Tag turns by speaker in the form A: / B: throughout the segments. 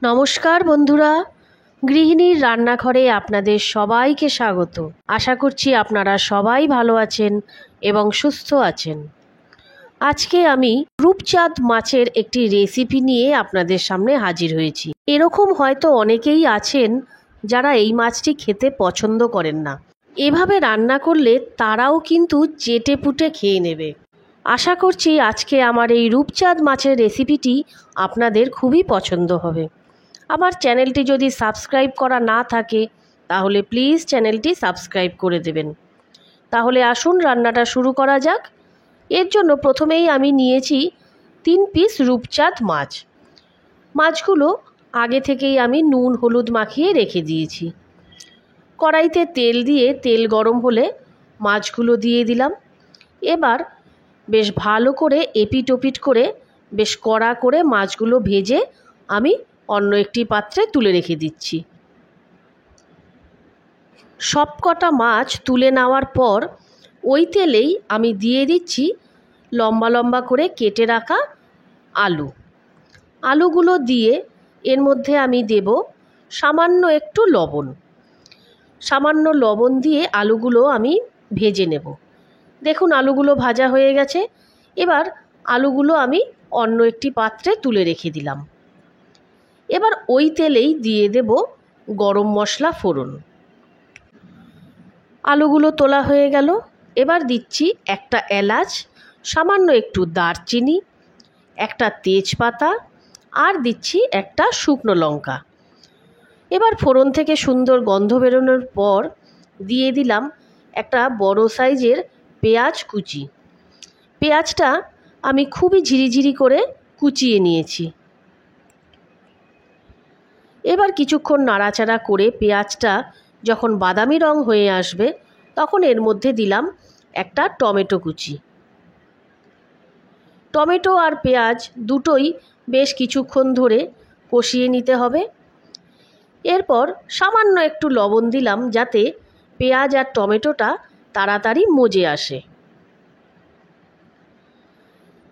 A: নমস্কার বন্ধুরা, গৃহিণীর রান্নাঘরে আপনাদের সবাইকে স্বাগত। আশা করছি আপনারা সবাই ভালো আছেন এবং সুস্থ আছেন। আজকে আমি রূপচাঁদ মাছের একটি রেসিপি নিয়ে আপনাদের সামনে হাজির হয়েছি। এরকম হয়তো অনেকেই আছেন যারা এই মাছটি খেতে পছন্দ করেন না। এভাবে রান্না করলে তারাও কিন্তু চেটেপুটে খেয়ে নেবে। আশা করছি আজকে আমার এই রূপচাঁদ মাছের রেসিপিটি আপনাদের খুবই পছন্দ হবে। আমার চ্যানেলটি যদি সাবস্ক্রাইব করা না থাকে তাহলে প্লিজ চ্যানেলটি সাবস্ক্রাইব করে দেবেন। তাহলে আসুন রান্নাটা শুরু করা যাক। এর জন্য প্রথমেই আমি নিয়েছি 3 পিস রূপচাঁদ মাছ। মাছগুলো আগে থেকেই আমি নুন হলুদ মাখিয়ে রেখে দিয়েছি। কড়াইতে তেল দিয়ে তেল গরম হলে মাছগুলো দিয়ে দিলাম। এবার বেশ ভালো করে এপিট ওপিট করে বেশ কড়া করে মাছগুলো ভেজে আমি অন্য একটি পাত্রে তুলে রেখে দিচ্ছি। সব কটা মাছ তুলে নেওয়ার পর ওই তেলেই আমি দিয়ে দিচ্ছি লম্বা লম্বা করে কেটে রাখা আলুগুলো দিয়ে এর মধ্যে আমি দেব সামান্য একটু লবণ। সামান্য লবণ দিয়ে আলুগুলো আমি ভেজে নেব। দেখুন আলুগুলো ভাজা হয়ে গেছে। এবার আলুগুলো আমি অন্য একটি পাত্রে তুলে রেখে দিলাম। এবার ওই তেলেই দিয়ে দেব গরম মশলা ফোড়ন। আলুগুলো তোলা হয়ে গেল। এবার দিচ্ছি একটা এলাচ, সামান্য একটু দারচিনি, একটা তেজপাতা আর দিচ্ছি একটা শুকনো লঙ্কা। এবার ফোড়ন থেকে সুন্দর গন্ধ বেরোনোর পর দিয়ে দিলাম একটা বড় সাইজের পেঁয়াজ কুচি। পেঁয়াজটা আমি খুবই ঝিরিঝিরি করে কুচিয়ে নিয়েছি। এবার কিছুক্ষণ নাড়াচাড়া করে পেঁয়াজটা যখন বাদামি রং হয়ে আসবে তখন এর মধ্যে দিলাম একটা টমেটো কুচি। টমেটো আর পেঁয়াজ দুটোই বেশ কিছুক্ষণ ধরে কষিয়ে নিতে হবে। এরপর সামান্য একটু লবণ দিলাম যাতে পেঁয়াজ আর টমেটোটা তাড়াতাড়ি মজে আসে।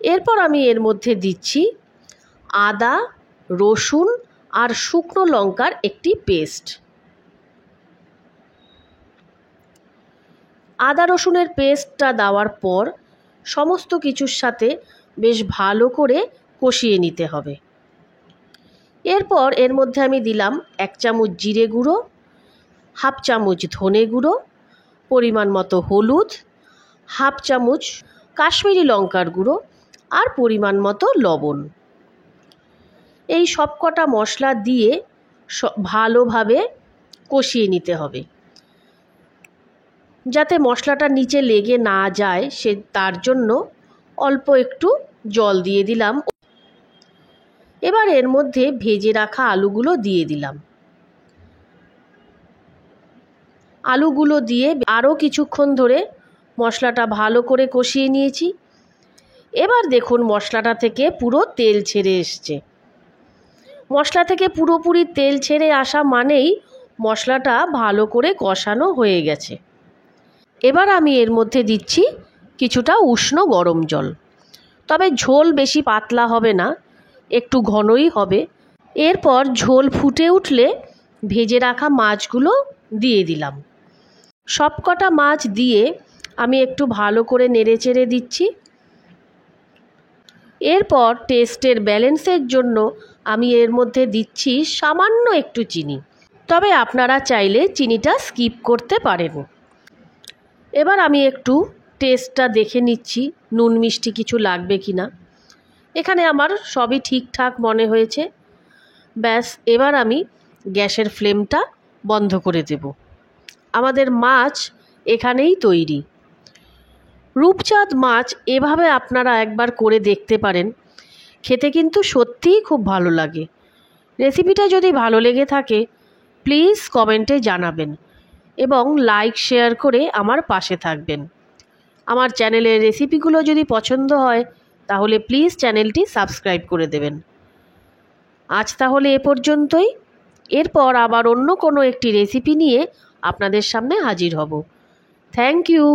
A: এরপর আমি এর মধ্যে দিচ্ছি আদা, রসুন আর শুকনো লঙ্কার একটি পেস্ট। আদা রসুনের পেস্টটা দেওয়ার পর সমস্ত কিছুর সাথে বেশ ভালো করে কষিয়ে নিতে হবে। এরপর এর মধ্যে আমি দিলাম 1 চামচ জিরে গুঁড়ো, 1/2 চামচ ধনে গুঁড়ো, পরিমাণ মতো হলুদ, 1/2 চামচ কাশ্মীরি লঙ্কার গুঁড়ো আর পরিমাণ মতো লবণ। এই সব কটা মশলা দিয়ে ভালোভাবে কষিয়ে নিতে হবে। যাতে মশলাটা নিচে লেগে না যায় তার জন্য অল্প একটু জল দিয়ে দিলাম। এবার এর মধ্যে ভেজে রাখা আলুগুলো দিয়ে দিলাম। আলুগুলো দিয়ে আরও কিছুক্ষণ ধরে মশলাটা ভালো করে কষিয়ে নিয়েছি। এবার দেখুন মশলাটা থেকে পুরো তেল ছেড়ে এসছে। মশলা থেকে পুরোপুরি তেল ছেড়ে আসা মানেই মশলাটা ভালো করে কষানো হয়ে গেছে। এবার আমি এর মধ্যে দিচ্ছি কিছুটা উষ্ণ গরম জল। তবে ঝোল বেশি পাতলা হবে না, একটু ঘনই হবে। এরপর ঝোল ফুটে উঠলে ভেজে রাখা মাছগুলো দিয়ে দিলাম। সব কটা মাছ দিয়ে আমি একটু ভালো করে নেড়েচেড়ে দিচ্ছি। এরপর টেস্টের ব্যালেন্সের জন্য আমি এর মধ্যে দিচ্ছি সামান্য একটু চিনি। তবে আপনারা চাইলে চিনিটা স্কিপ করতে পারেন। এবার আমি একটু টেস্টটা দেখে নিচ্ছি নুন মিষ্টি কিছু লাগবে কি না। এখানে আমার সবই ঠিকঠাক মনে হয়েছে। ব্যাস এবার আমি গ্যাসের ফ্লেমটা বন্ধ করে দেব। আমাদের মাছ এখানেই তৈরি। রূপচাঁদ মাছ এভাবে আপনারা একবার করে দেখতে পারেন। খেতে কিন্তু সত্যিই খুব ভালো লাগে। রেসিপিটা যদি ভালো লেগে থাকে প্লিজ কমেন্টে জানাবেন এবং লাইক শেয়ার করে আমার পাশে থাকবেন। আমার চ্যানেলের রেসিপিগুলো যদি পছন্দ হয় তাহলে প্লিজ চ্যানেলটি সাবস্ক্রাইব করে দেবেন। আজ তাহলে এ পর্যন্তই। এরপর আবার অন্য কোনো একটি রেসিপি নিয়ে আপনাদের সামনে হাজির হব। Thank you.